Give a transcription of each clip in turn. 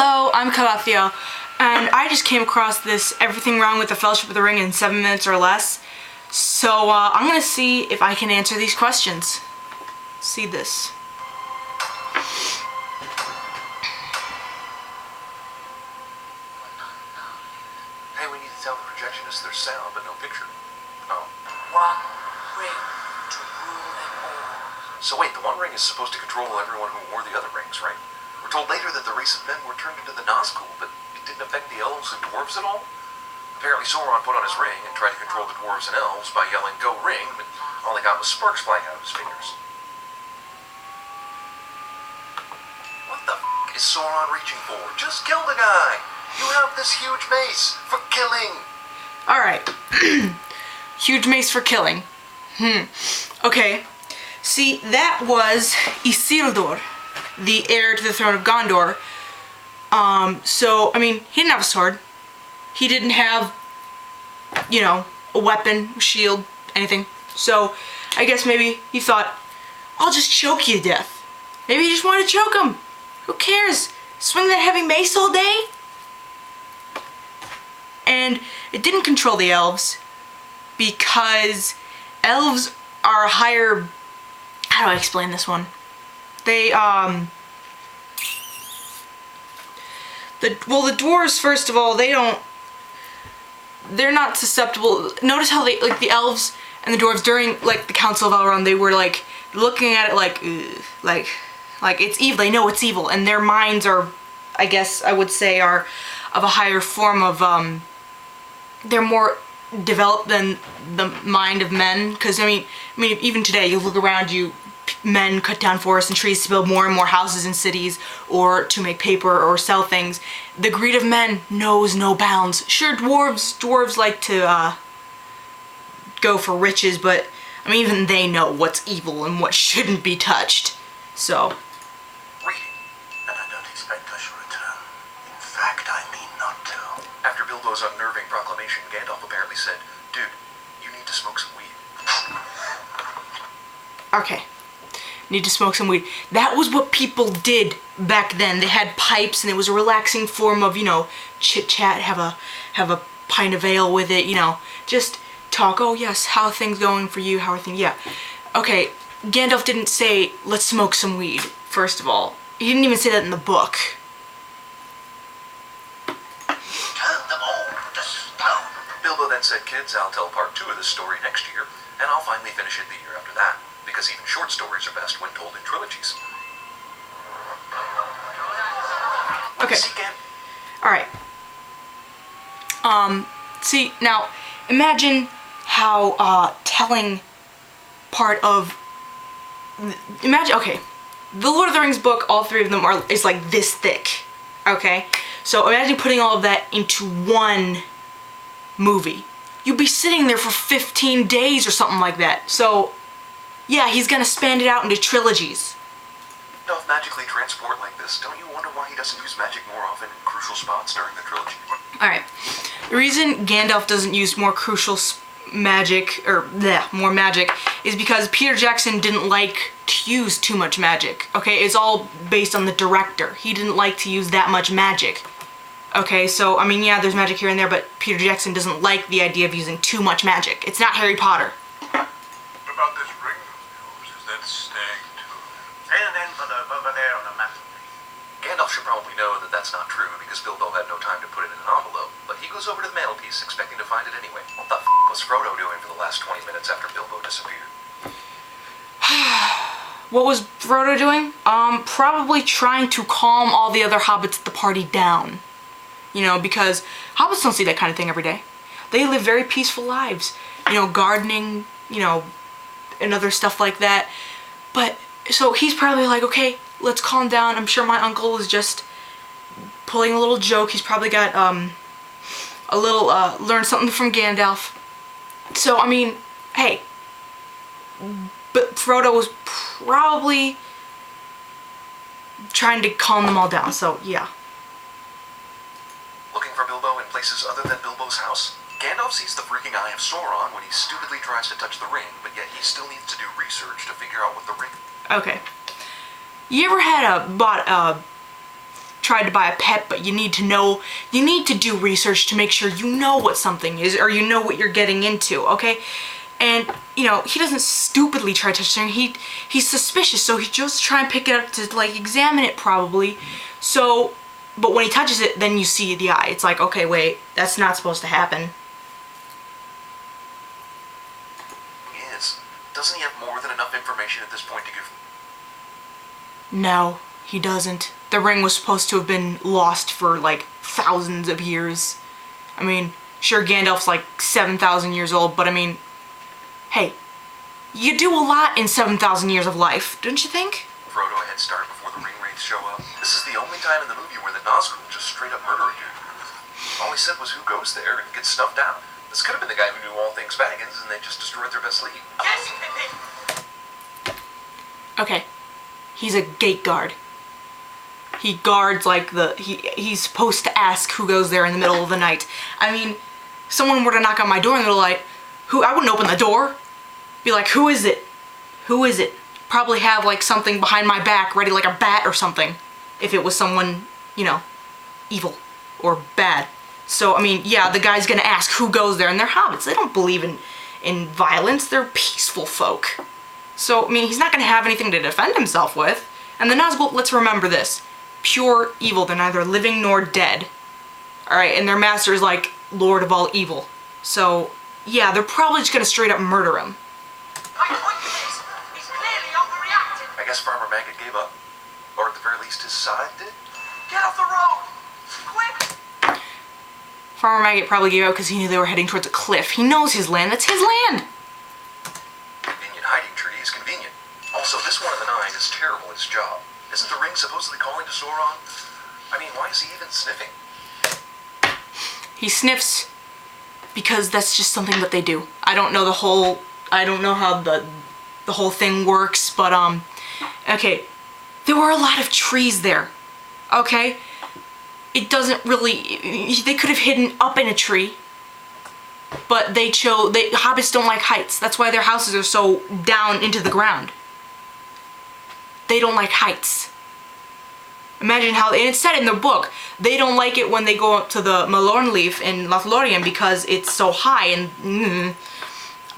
Hello, I'm Calathea, and I just came across this Everything Wrong with the Fellowship of the Ring in 7 minutes or less. So I'm gonna see if I can answer these questions. See this. Hey, we need to tell the projectionist there's sound but no picture. Oh. One ring to rule them all. So wait, the One Ring is supposed to control everyone who wore the other rings, right? We're told later that the race of men were turned into the Nazgul, but it didn't affect the elves and dwarves at all? Apparently Sauron put on his ring and tried to control the dwarves and elves by yelling, "Go ring," but all he got was sparks flying out of his fingers. What the f*** is Sauron reaching for? Just kill the guy! You have this huge mace for killing! Alright. Huge mace for killing. Okay. See, that was Isildur, the heir to the throne of Gondor. So, I mean, he didn't have a sword. He didn't have, you know, a weapon, shield, anything. So, I guess maybe he thought, I'll just choke you to death. Maybe he just wanted to choke him. Who cares? Swing that heavy mace all day? And it didn't control the elves because elves are a higher... How do I explain this one? They, the dwarves, first of all, they're not susceptible. Notice how they, like, the elves and the dwarves during, like, the Council of Elrond, they were, like, looking at it like, ugh, like it's evil. They know it's evil, and their minds are, I guess I would say, are of a higher form of, they're more developed than the mind of men. Because I mean, even today, you look around you, men cut down forests and trees to build more and more houses and cities, or to make paper or sell things. The greed of men knows no bounds. Sure, dwarves like to go for riches, but I mean, even they know what's evil and what shouldn't be touched. So. Reading, and I don't expect I shall return. In fact, I mean not to. After Bilbo's unnerving proclamation, Gandalf apparently said, "Dude, you need to smoke some weed." Okay. Need to smoke some weed. That was what people did back then. They had pipes, and it was a relaxing form of, you know, chit-chat, have a pint of ale with it, you know, just talk. Oh yes, how are things going for you? How are things? Yeah. Okay, Gandalf didn't say, let's smoke some weed, first of all. He didn't even say that in the book. Turn them all to stone. Bilbo then said, "Kids, I'll tell part 2 of this story next year, and I'll finally finish it the year after that. Because even short stories are best when told in trilogies." Okay. Alright. See, now, imagine how, telling part of... Imagine, okay, the Lord of the Rings book, all 3 of them is like this thick, okay? So imagine putting all of that into one movie. You'd be sitting there for 15 days or something like that. So... yeah, he's gonna span it out into trilogies. Gandalf magically transport like this. Don't you wonder why he doesn't use magic more often in crucial spots during the trilogy? Alright, the reason Gandalf doesn't use more crucial magic, or more magic, is because Peter Jackson didn't like to use too much magic. Okay, it's all based on the director. He didn't like to use that much magic. Okay, so, I mean, yeah, there's magic here and there, but Peter Jackson doesn't like the idea of using too much magic. It's not Harry Potter. About this ring of yours, is that stag too? And then over there on the map. Gandalf should probably know that that's not true because Bilbo had no time to put it in an envelope, but he goes over to the mantelpiece expecting to find it anyway. What the f*** was Frodo doing for the last 20 minutes after Bilbo disappeared? What was Frodo doing? Probably trying to calm all the other hobbits at the party down. You know, because hobbits don't see that kind of thing every day. They live very peaceful lives. You know, gardening, you know, and other stuff like that. But, so he's probably like, okay, let's calm down. I'm sure my uncle is just pulling a little joke. He's probably got, a little, learned something from Gandalf. So, I mean, hey, but Frodo was probably trying to calm them all down, so, yeah. Looking for Bilbo in places other than Bilbo's house? Gandalf sees the freaking eye of Sauron when he stupidly tries to touch the ring, but yet he still needs to do research to figure out what the ring... Okay. You ever had bought a tried to buy a pet, but you need to do research to make sure you know what something is, or you know what you're getting into, okay? And, you know, he doesn't stupidly try to touch it. He's suspicious, so he just try and pick it up to, like, examine it, probably. So, but when he touches it, then you see the eye. It's like, okay, wait, that's not supposed to happen. Yes. Doesn't he have more than enough information at this point to give... No, he doesn't. The ring was supposed to have been lost for, like, thousands of years. I mean, sure, Gandalf's, like, 7,000 years old, but I mean... Hey, you do a lot in 7,000 years of life, don't you think? Frodo a head start before the ring wraiths show up. This is the only time in the movie where the Nazgul just straight up murder a dude. All he said was who goes there and gets snuffed out. This could have been the guy who knew all things Baggins, and they just destroyed their best lead. Yes, Pippin! Okay, he's a gate guard. He guards, like, he's supposed to ask who goes there in the middle of the night. I mean, if someone were to knock on my door in the middle of the night, I wouldn't open the door. Be like, who is it? Who is it? Probably have, like, something behind my back ready, like a bat or something. If it was someone, you know, evil or bad. So, I mean, yeah, the guy's gonna ask who goes there, and they're hobbits. They don't believe in violence. They're peaceful folk. So, I mean, he's not gonna have anything to defend himself with. And the Nazgul, let's remember this. Pure evil. They're neither living nor dead. Alright, and their master is, like, Lord of all evil. So... yeah, they're probably just gonna straight up murder him. My point is, he's clearly overreacting. I guess Farmer Maggot gave up. Or at the very least his side did? Get off the road! Quick! Farmer Maggot probably gave up because he knew they were heading towards a cliff. He knows his land. That's his land! Convenient hiding tree is convenient. Also, this one of the nine is terrible at his job. Isn't the ring supposedly calling to Sauron? I mean, why is he even sniffing? He sniffs because that's just something that they do. I don't know how the whole thing works, but okay, there were a lot of trees there, okay? It doesn't really, they could have hidden up in a tree, but hobbits don't like heights. That's why their houses are so down into the ground. They don't like heights. Imagine how, and it said in the book, they don't like it when they go up to the Malornleaf in Lothlorien because it's so high, and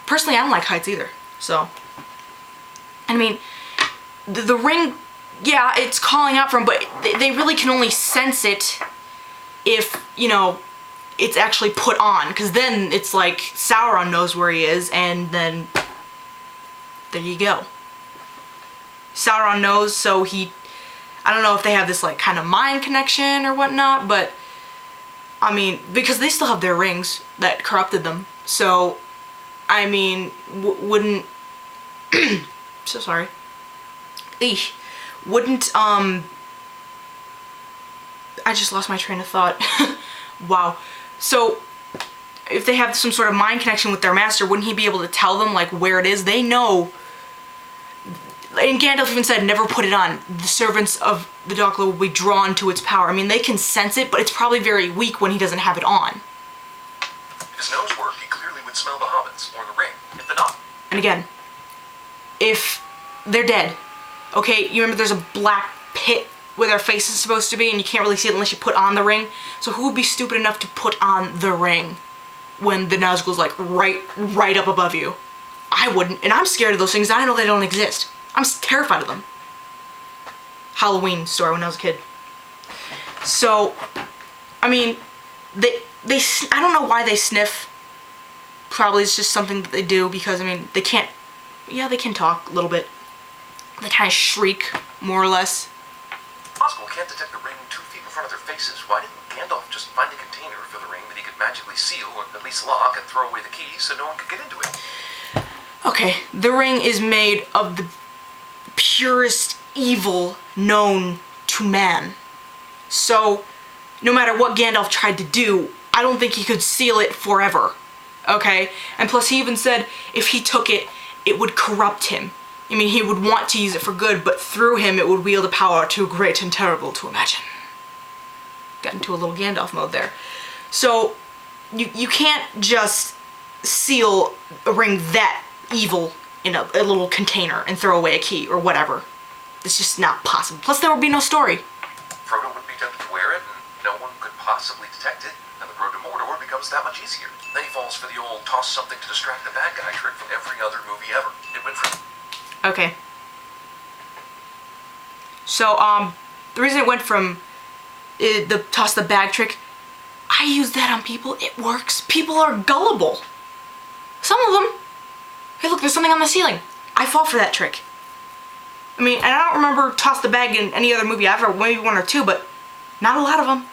personally I don't like heights either, so. I mean, the ring, yeah, it's calling out for them, but they really can only sense it if, you know, it's actually put on, because then it's like Sauron knows where he is, and then there you go. Sauron knows, so I don't know if they have this, like, kind of mind connection or whatnot, but, I mean, because they still have their rings that corrupted them, so, I mean, wouldn't, so sorry, eesh, wouldn't, I just lost my train of thought, wow, so, if they have some sort of mind connection with their master, wouldn't he be able to tell them, like, where it is? They know. And Gandalf even said, never put it on. The servants of the Dark Lord will be drawn to its power. I mean, they can sense it, but it's probably very weak when he doesn't have it on. If his nose worked, he clearly would smell the hobbits, or the ring, if they're not. And again, if they're dead, okay, you remember there's a black pit where their face is supposed to be, and you can't really see it unless you put on the ring? So who would be stupid enough to put on the ring when the Nazgul's, like, right up above you? I wouldn't, and I'm scared of those things. I know they don't exist. I'm terrified of them. Halloween story when I was a kid. So, I mean, I don't know why they sniff. Probably it's just something that they do because, I mean, they can't, yeah, they can talk a little bit. They kind of shriek, more or less. Nazgul can't detect the ring 2 feet in front of their faces. Why didn't Gandalf just find a container for the ring that he could magically seal, or at least lock, and throw away the key so no one could get into it? Okay, the ring is made of the purest evil known to man. So, no matter what Gandalf tried to do, I don't think he could seal it forever. Okay? And plus he even said if he took it, it would corrupt him. I mean, he would want to use it for good, but through him it would wield a power too great and terrible to imagine. Got into a little Gandalf mode there. So, you can't just seal a ring that evil in a little container and throw away a key or whatever. It's just not possible. Plus there would be no story. Frodo would be tempted to possibly detect it, and the road to Mordor becomes that much easier. Then he falls for the old toss something to distract the bad guy trick from every other movie ever. It went from... Okay. So, the reason it went from the toss the bag trick, I use that on people. It works. People are gullible. Some of them. Hey, look, there's something on the ceiling. I fall for that trick. I mean, and I don't remember toss the bag in any other movie ever, maybe one or two, but not a lot of them.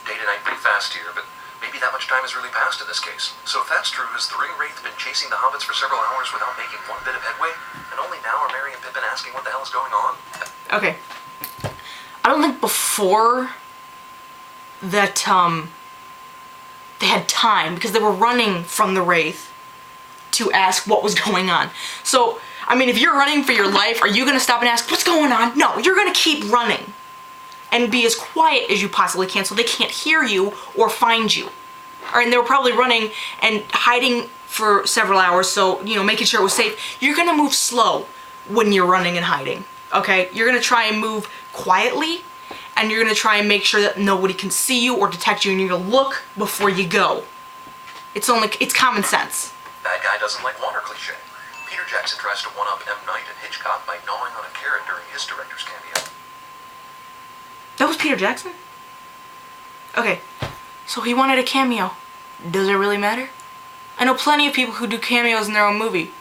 Day to night pretty fast here, but maybe that much time has really passed in this case. So if that's true, has the ring wraith been chasing the hobbits for several hours without making one bit of headway? And only now are Merry and Pippin asking what the hell is going on? Okay. I don't think before that, they had time, because they were running from the wraith to ask what was going on. So, I mean, if you're running for your life, are you going to stop and ask, what's going on? No, you're going to keep running. And be as quiet as you possibly can so they can't hear you or find you. All right, and they were probably running and hiding for several hours, so, you know, making sure it was safe. You're going to move slow when you're running and hiding, okay? You're going to try and move quietly, and you're going to try and make sure that nobody can see you or detect you, and you're going to look before you go. It's common sense. That guy doesn't like water cliche. Peter Jackson tries to one-up M. Night and Hitchcock by gnawing on a carrot during his director's cameo. That was Peter Jackson? Okay, so he wanted a cameo. Does it really matter? I know plenty of people who do cameos in their own movie.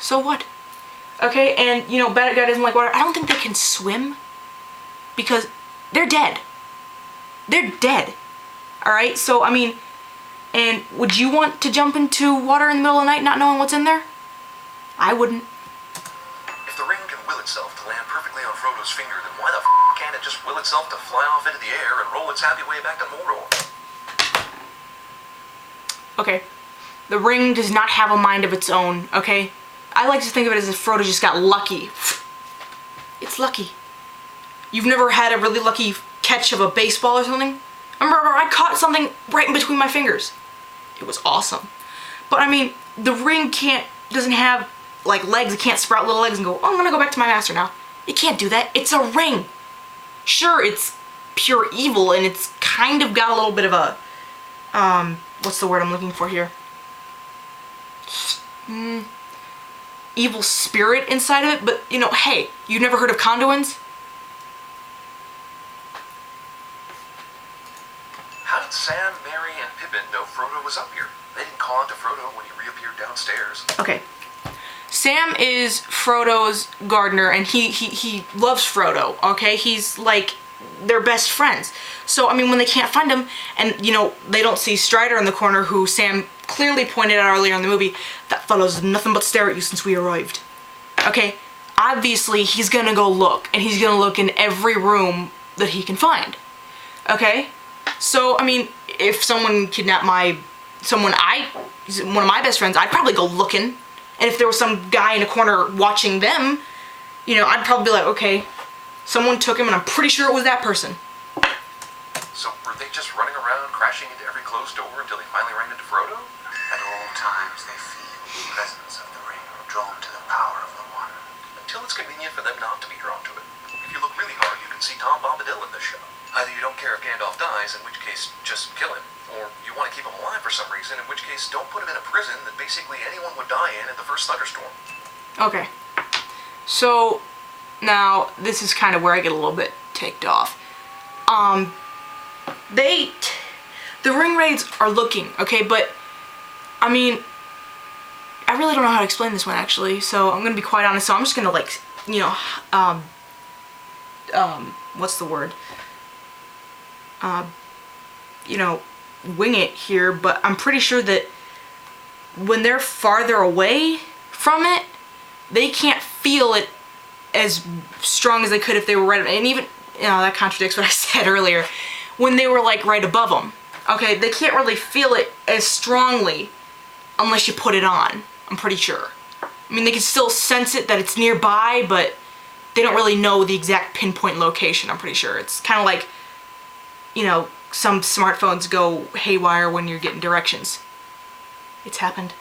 So what? Okay, and, you know, bad guy doesn't like water. I don't think they can swim because they're dead. They're dead. Alright, so, I mean, and would you want to jump into water in the middle of the night not knowing what's in there? I wouldn't. If the ring can will itself to land perfectly on Frodo's finger, then why the can't it just will itself to fly off into the air and roll its happy way back to Mordor? Okay, the ring does not have a mind of its own, okay? I like to think of it as if Frodo just got lucky. It's lucky. You've never had a really lucky catch of a baseball or something? I remember I caught something right in between my fingers. It was awesome. But I mean, the ring doesn't have like legs. It can't sprout little legs and go, oh, I'm gonna go back to my master now. It can't do that. It's a ring. Sure, it's pure evil and it's kind of got a little bit of a, what's the word I'm looking for here? Evil spirit inside of it, but you know, hey, you've never heard of Conduins? How did Sam, Merry, and Pippin know Frodo was up here? They didn't call out to Frodo when he reappeared downstairs. Okay. Sam is Frodo's gardener, and he loves Frodo, okay? He's like, they're best friends. So, I mean, when they can't find him, and, you know, they don't see Strider in the corner, who Sam clearly pointed out earlier in the movie, that fellow's nothing but stare at you since we arrived. Okay? Obviously, he's gonna go look, and he's gonna look in every room that he can find. Okay? So, I mean, if someone kidnapped one of my best friends, I'd probably go looking. And if there was some guy in a corner watching them, you know, I'd probably be like, okay, someone took him and I'm pretty sure it was that person. So were they just running around, crashing into every closed door until they finally ran into Frodo? At all times they feel the presence of the ring, drawn to the power of the one. Until it's convenient for them not to be drawn to it. If you look really hard, you can see Tom Bombadil in this show. Either you don't care if Gandalf dies, in which case just kill him, or you want to keep him alive for some reason, in which case don't put him in a prison that basically anyone would die in at the first thunderstorm. Okay. So, now, this is kind of where I get a little bit ticked off. The ring raids are looking, okay, but, I mean, I really don't know how to explain this one, actually, so I'm gonna be quite honest, so I'm just gonna, like, you know, what's the word? You know, wing it here, but I'm pretty sure that when they're farther away from it, they can't feel it as strong as they could if they were right, and even, you know, that contradicts what I said earlier, when they were like right above them. Okay, they can't really feel it as strongly unless you put it on, I'm pretty sure. I mean, they can still sense it that it's nearby, but they don't really know the exact pinpoint location, I'm pretty sure. It's kind of like, you know, some smartphones go haywire when you're getting directions. It's happened.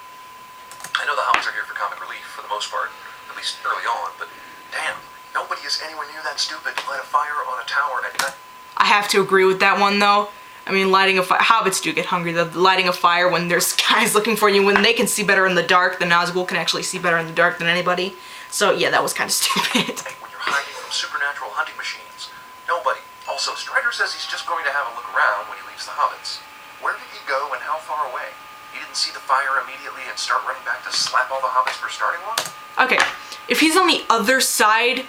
I know the hobbits are here for comic relief, for the most part, at least early on, but damn, nobody is anywhere near that stupid to light a fire on a tower at night. I have to agree with that one though. I mean, lighting a fire, hobbits do get hungry. The lighting a fire when there's guys looking for you, when they can see better in the dark, the Nazgul can actually see better in the dark than anybody. So yeah, that was kind of stupid. Hey, when you're hiding from supernatural hunting machines, nobody. Also, Strider says he's just going to have a look around when he leaves the hobbits. Where did he go and how far away? He didn't see the fire immediately and start running back to slap all the hobbits for starting one? Okay, if he's on the other side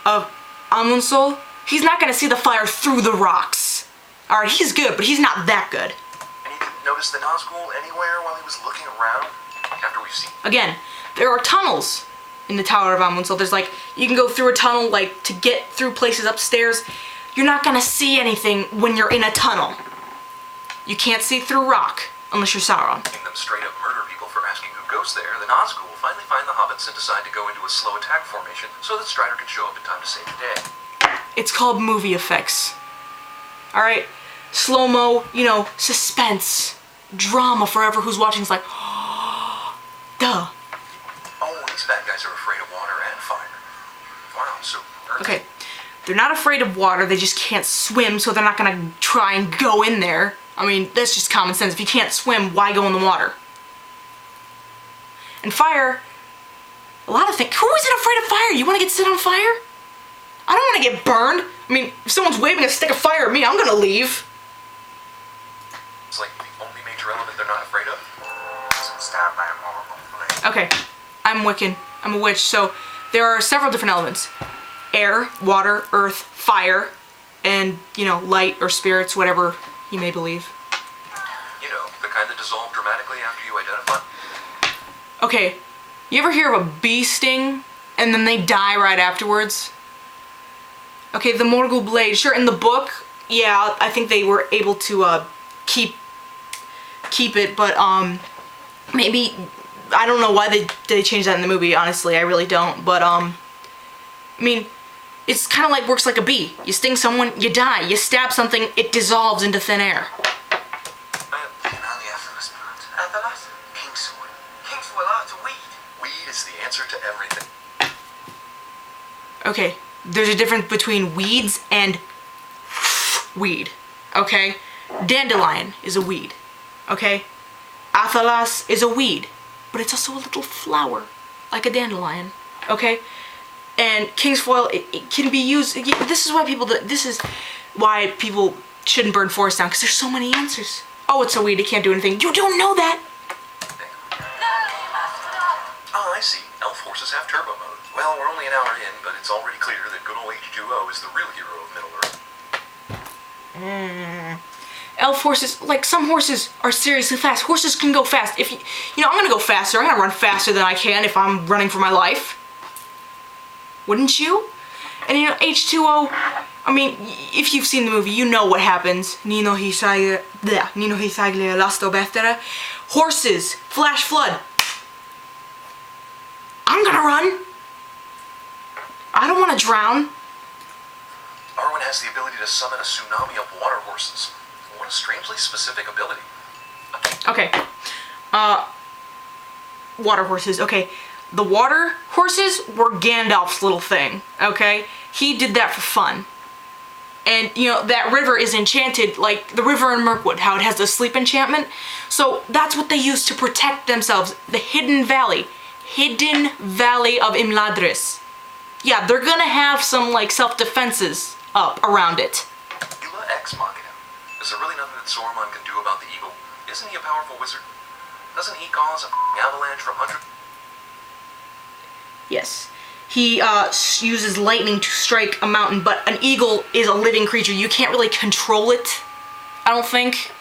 of Amundsol, he's not gonna see the fire through the rocks. Alright, he's good, but he's not that good. And he didn't notice the Nazgul anywhere while he was looking around? After we've seen... Again, there are tunnels in the Tower of Amundsol. There's like, you can go through a tunnel like to get through places upstairs. You're not gonna see anything when you're in a tunnel. You can't see through rock unless you're Sauron. Them straight up murder people for asking who goes there, the Nazgul will finally find the hobbits and decide to go into a slow attack formation so that Strider can show up in time to save the day. It's called movie effects. Alright? Slow-mo, you know, suspense, drama forever. Who's watching is like, duh. Oh, these bad guys are afraid of water and fire. Wow, so... Okay, they're not afraid of water, they just can't swim, so they're not gonna try and go in there. I mean, that's just common sense. If you can't swim, why go in the water? And fire, a lot of things. Who isn't afraid of fire? You want to get set on fire? I don't want to get burned. I mean, if someone's waving a stick of fire at me, I'm gonna leave. It's like the only major element they're not afraid of. Stabbed by a mortal blade. Okay, I'm Wiccan. I'm a witch, so there are several different elements. Air, water, earth, fire, and, you know, light or spirits, whatever you may believe. You know, the kind that dissolve dramatically after you identify. Okay, you ever hear of a bee sting and then they die right afterwards? Okay, the Morgul blade. Sure, in the book, yeah, I think they were able to keep it, but maybe, I don't know why they changed that in the movie, honestly, I really don't, but I mean, it's kind of like, works like a bee. You sting someone, you die. You stab something, it dissolves into thin air. You know the Athelas plant? Athelas? Kingswood. Kingswood, that's a weed. Weed is the answer to everything. Okay, there's a difference between weeds and weed, okay? Dandelion is a weed, okay? Athelas is a weed, but it's also a little flower, like a dandelion, okay? And Kingsfoil, it can be used. This is why people shouldn't burn forests down, because there's so many answers. Oh, it's a weed, it can't do anything. You don't know that! Oh, I see. Elf horses have turbo mode. Well, we're only an hour in, but it's already clear that good old H2O is the real hero of Middle-earth. Elf horses, like some horses are seriously fast. Horses can go fast. If you know, I'm gonna go faster. I'm gonna run faster than I can if I'm running for my life. Wouldn't you? And you know, H2O, I mean, if you've seen the movie, you know what happens. Nino hisaglia lasto betere. Horses, flash flood. I'm gonna run. I don't want to drown. Arwen has the ability to summon a tsunami of water horses. What a strangely specific ability. Okay. Water horses. Okay. The water horses were Gandalf's little thing. Okay? He did that for fun. And, you know, that river is enchanted, like the river in Mirkwood, how it has the sleep enchantment. So that's what they use to protect themselves. The Hidden Valley. Hidden Valley of Imladris. Yeah, they're gonna have some, like, self-defenses up around it. Eula Ex Machina. Is there really nothing that Saruman can do about the eagle? Isn't he a powerful wizard? Doesn't he cause a avalanche from hundreds? Yes. He uses lightning to strike a mountain, but an eagle is a living creature. You can't really control it, I don't think.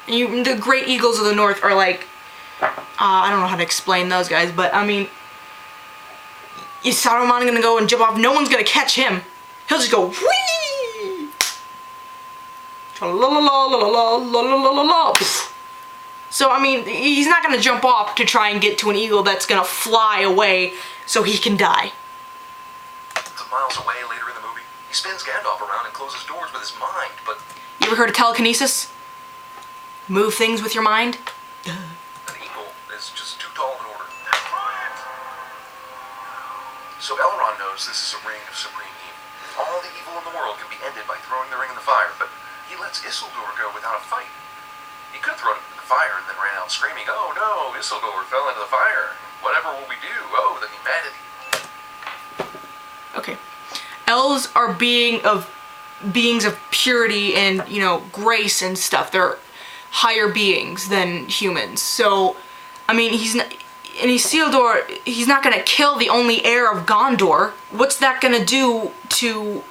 The great eagles of the north are like, I don't know how to explain those guys, but I mean, is Saruman gonna go and jump off? No one's gonna catch him. He'll just go, whee! La-la-la-la-la-la-la-la-la-la. So, I mean, he's not gonna jump off to try and get to an eagle that's gonna fly away so he can die. Some miles away later in the movie, he spins Gandalf around and closes doors with his mind, but You ever heard of telekinesis? Move things with your mind? an eagle is just too tall an order. So Elrond knows this is a ring of supreme evil. All the evil in the world can be ended by throwing the ring in the fire. lets Isildur go without a fight? He could have thrown him in the fire and then ran out screaming, "Oh no, Isildur fell into the fire. Whatever will we do? Oh, the humanity." Okay. Elves are beings of purity and, you know, grace and stuff. They're higher beings than humans. So, I mean, he's not gonna kill the only heir of Gondor. What's that gonna do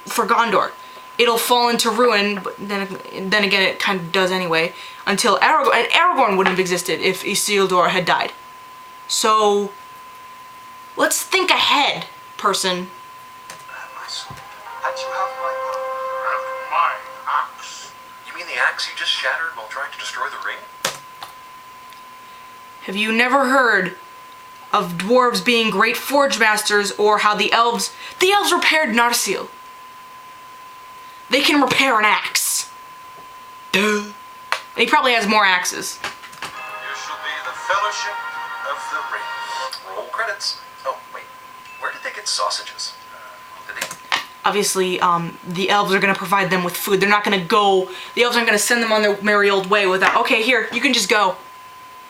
for Gondor? It'll fall into ruin, but then again, it kind of does anyway, until Aragorn, and Aragorn wouldn't have existed if Isildur had died. So, let's think ahead, person. My sword. And you have my bow. And my axe. You mean the axe you just shattered while trying to destroy the ring? Have you never heard of dwarves being great forge masters, or how the elves repaired Narsil? They can repair an axe. Duh. And he probably has more axes. You shall be the Fellowship of the Ring. Roll credits. Oh, wait. Where did they get sausages? Did they... Obviously, the elves are gonna provide them with food. They're not gonna go, the elves aren't gonna send them on their merry old way without, okay, here, you can just go.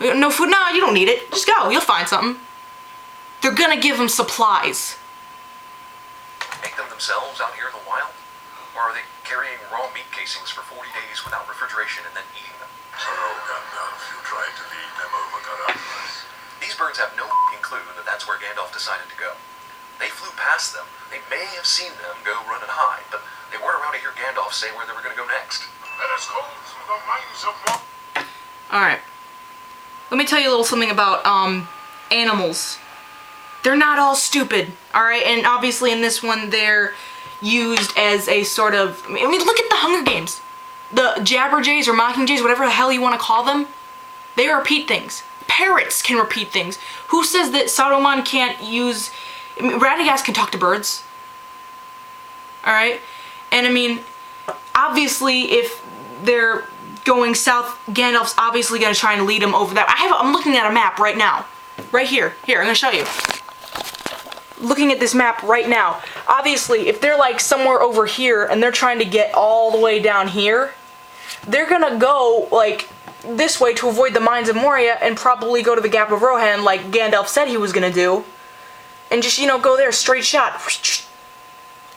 No food? No, you don't need it. Just go, you'll find something. They're gonna give them supplies. Make them themselves out here in the wild? Or are they carrying raw meat casings for 40 days without refrigeration and then eating them? Hello, Gandalf. You tried to lead them over Caradhras. These birds have no clue that that's where Gandalf decided to go. They flew past them. They may have seen them go run and hide, but they weren't around to hear Gandalf say where they were going to go next. Let us go through the minds of one. Alright. Let me tell you a little something about, animals. They're not all stupid, alright? And obviously in this one, they're used as a sort of, I mean, look at the Hunger Games. The Jabberjays or Mockingjays, whatever the hell you want to call them, they repeat things. Parrots can repeat things. Who says that Saruman can't use, I mean, Radagast can talk to birds. Alright? And I mean, obviously if they're going south, Gandalf's obviously going to try and lead them over that. I'm looking at a map right now. Right here. Here, I'm going to show you. Looking at this map right now. Obviously, if they're like somewhere over here and they're trying to get all the way down here, they're gonna go like this way to avoid the Mines of Moria and probably go to the Gap of Rohan like Gandalf said he was gonna do. And just, you know, go there, straight shot.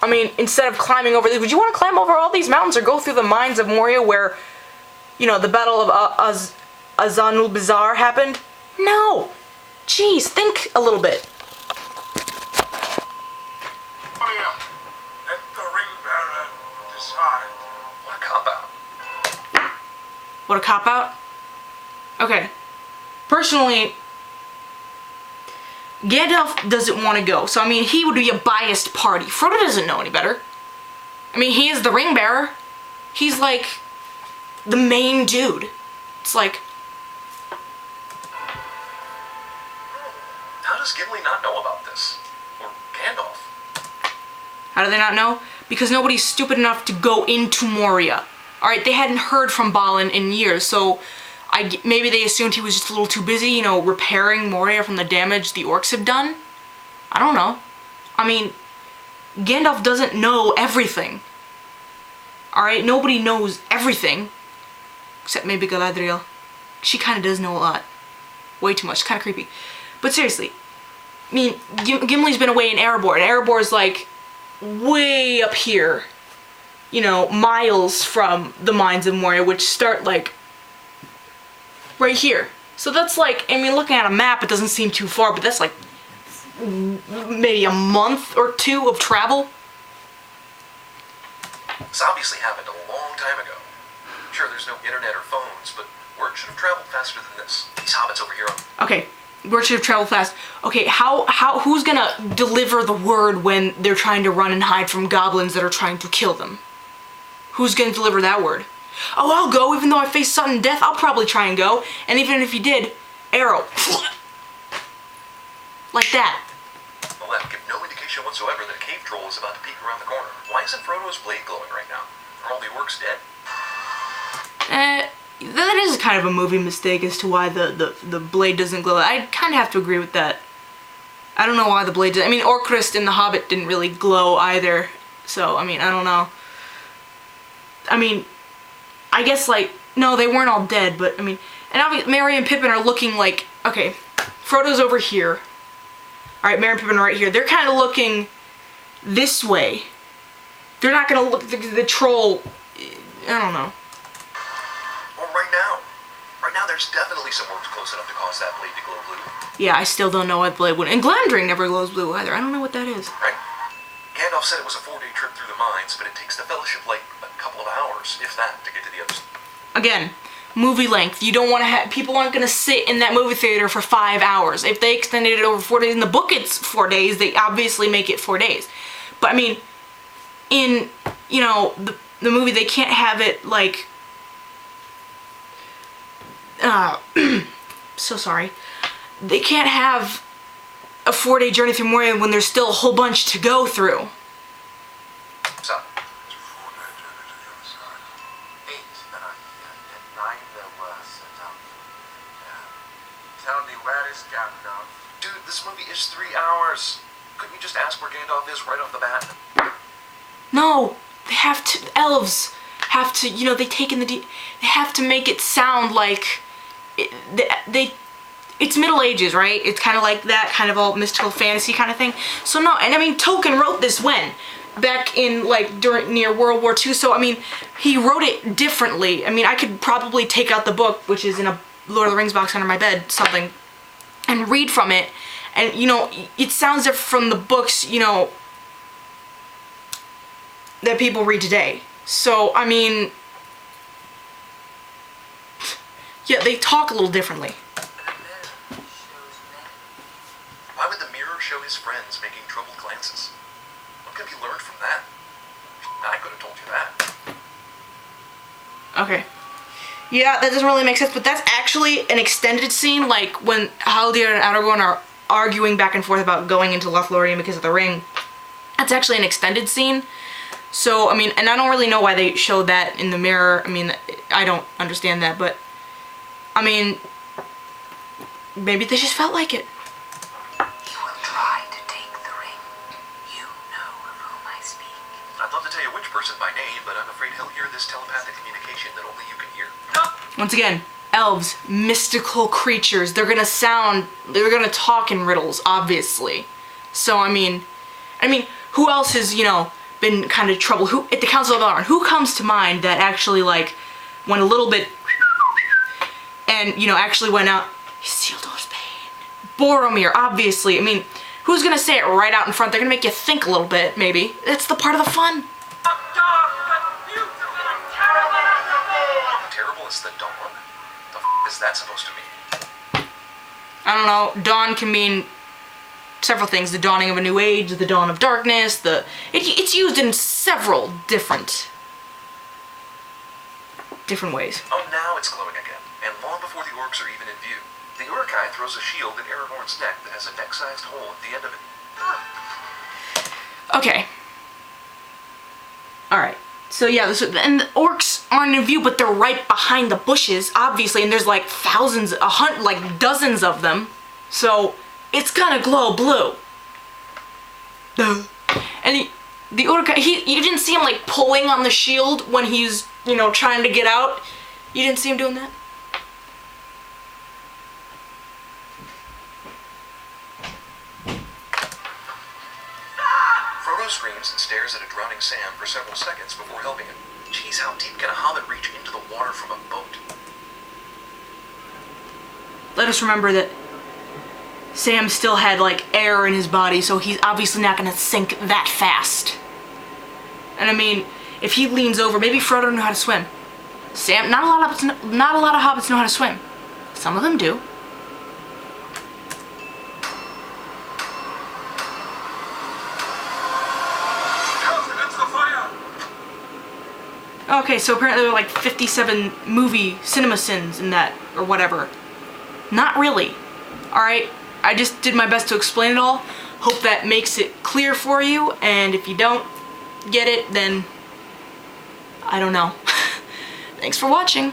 I mean, instead of climbing over these, would you want to climb over all these mountains or go through the Mines of Moria where, you know, the Battle of Azanul Bizarre happened? No! Jeez, think a little bit. Let the ring bearer decide. What a cop-out. What a cop-out? Okay. Personally, Gandalf doesn't want to go. So, I mean, he would be a biased party. Frodo doesn't know any better. I mean, he is the ring bearer. He's like the main dude. It's like, How does Gimli not know about this? Or Gandalf? how do they not know? Because nobody's stupid enough to go into Moria. Alright, they hadn't heard from Balin in years, so maybe they assumed he was just a little too busy, you know, repairing Moria from the damage the orcs have done? I don't know. I mean, Gandalf doesn't know everything. Alright, nobody knows everything. Except maybe Galadriel. She kind of does know a lot. Way too much, kind of creepy. But seriously, I mean, Gimli's been away in Erebor, and Erebor's like way up here. You know, miles from the Mines of Moria, which start like right here. So that's like, I mean, looking at a map, it doesn't seem too far, but that's like maybe a month or two of travel. This obviously happened a long time ago. Sure, there's no internet or phones, but word should have traveled faster than this. These hobbits over here on... Okay, word should have traveled fast. Okay, who's gonna deliver the word when they're trying to run and hide from goblins that are trying to kill them? Who's gonna deliver that word? Oh, I'll go, even though I face sudden death, I'll probably try and go. And even if you did, arrow. Like that. Well, that would give no indication whatsoever that a cave troll is about to peek around the corner. Why isn't Frodo's blade glowing right now? Are all the orcs dead? That is kind of a movie mistake as to why the blade doesn't glow. I kind of have to agree with that. I don't know why the blade does. I mean, Orcrist in The Hobbit didn't really glow either. So, I mean, I don't know. I mean, I guess, like, no, they weren't all dead, but, I mean, and obviously Merry and Pippin are looking like, okay, Frodo's over here. Alright, Merry and Pippin are right here. They're kind of looking this way. They're not gonna look, the troll, I don't know. Well, right now there's definitely some orcs close enough to cause that blade to glow blue. Yeah, I still don't know what blade would, and Glamdring never glows blue either. I don't know what that is. Right? Gandalf said it was a 4-day trip through the mines, but it takes the Fellowship like a couple of hours, if that, to get to the other side. Again, movie length. You don't want to have, people aren't going to sit in that movie theater for 5 hours. If they extended it over 4 days, in the book it's 4 days, they obviously make it 4 days. But I mean, in, you know, the movie, they can't have it like, so sorry. They can't have a 4-day journey through Moria when there's still a whole bunch to go through. So, It's a 4-day journey to the other side. 8 that are here, and 9 there were set up. Tell me, where is Gandalf? dude, this movie is 3 hours. Couldn't you just ask where Gandalf is right off the bat? No, they have to, elves have to, you know, they take in they have to make it sound like, it's Middle Ages, right? It's kind of like that, kind of all mystical fantasy kind of thing. So no, and I mean, Tolkien wrote this when? Back in, like, near World War II, so I mean, he wrote it differently. I mean, I could probably take out the book, which is in a Lord of the Rings box under my bed, something, and read from it, and, you know, it sounds different from the books, you know, that people read today. So, I mean, yeah, they talk a little differently. Why would the mirror show his friends making troubled glances? What could be learned from that? I could have told you that. Okay. Yeah, that doesn't really make sense, but that's actually an extended scene, like when Haldir and Aragorn are arguing back and forth about going into Lothlorien because of the ring. That's actually an extended scene. So, I mean, and I don't really know why they showed that in the mirror. I mean, I don't understand that, but, I mean, maybe they just felt like it. You will try to take the ring. You know of whom I speak. I'd love to tell you which person by name, but I'm afraid he'll hear this telepathic communication that only you can hear. Once again, elves, mystical creatures. They're gonna talk in riddles, obviously. So, I mean, who else has, you know, been kind of trouble? Who, at the Council of Elrond, who comes to mind that actually, like, went a little bit, and, you know, actually went out, Isildur's Bane. Boromir, obviously. I mean, who's gonna say it right out in front? They're gonna make you think a little bit, maybe. That's the part of the fun. Terrible as the dawn? The is that supposed to mean? I don't know, dawn can mean several things. The dawning of a new age, the dawn of darkness, it's used in several different ways. Oh, now it's glowing again, and long before the orcs are even in view. The Uruk-hai throws a shield at Aragorn's neck that has a neck-sized hole at the end of it. Okay. Alright. So yeah, and the orcs aren't in view, but they're right behind the bushes, obviously, and there's like thousands, like dozens of them. So it's gonna glow blue. Duh. And the Uruk-hai, you didn't see him like pulling on the shield when he's, you know, trying to get out? You didn't see him doing that? Frodo screams and stares at a drowning Sam for several seconds before helping him. Jeez, how deep can a hobbit reach into the water from a boat? Let us remember that Sam still had like air in his body, so he's obviously not gonna sink that fast. And I mean, if he leans over, maybe Frodo knew how to swim. Sam, not a lot of hobbits know how to swim. Some of them do. Okay, so apparently there were like 57 movie cinema sins in that, or whatever. Not really. Alright, I just did my best to explain it all. Hope that makes it clear for you, and if you don't get it, then I don't know. Thanks for watching.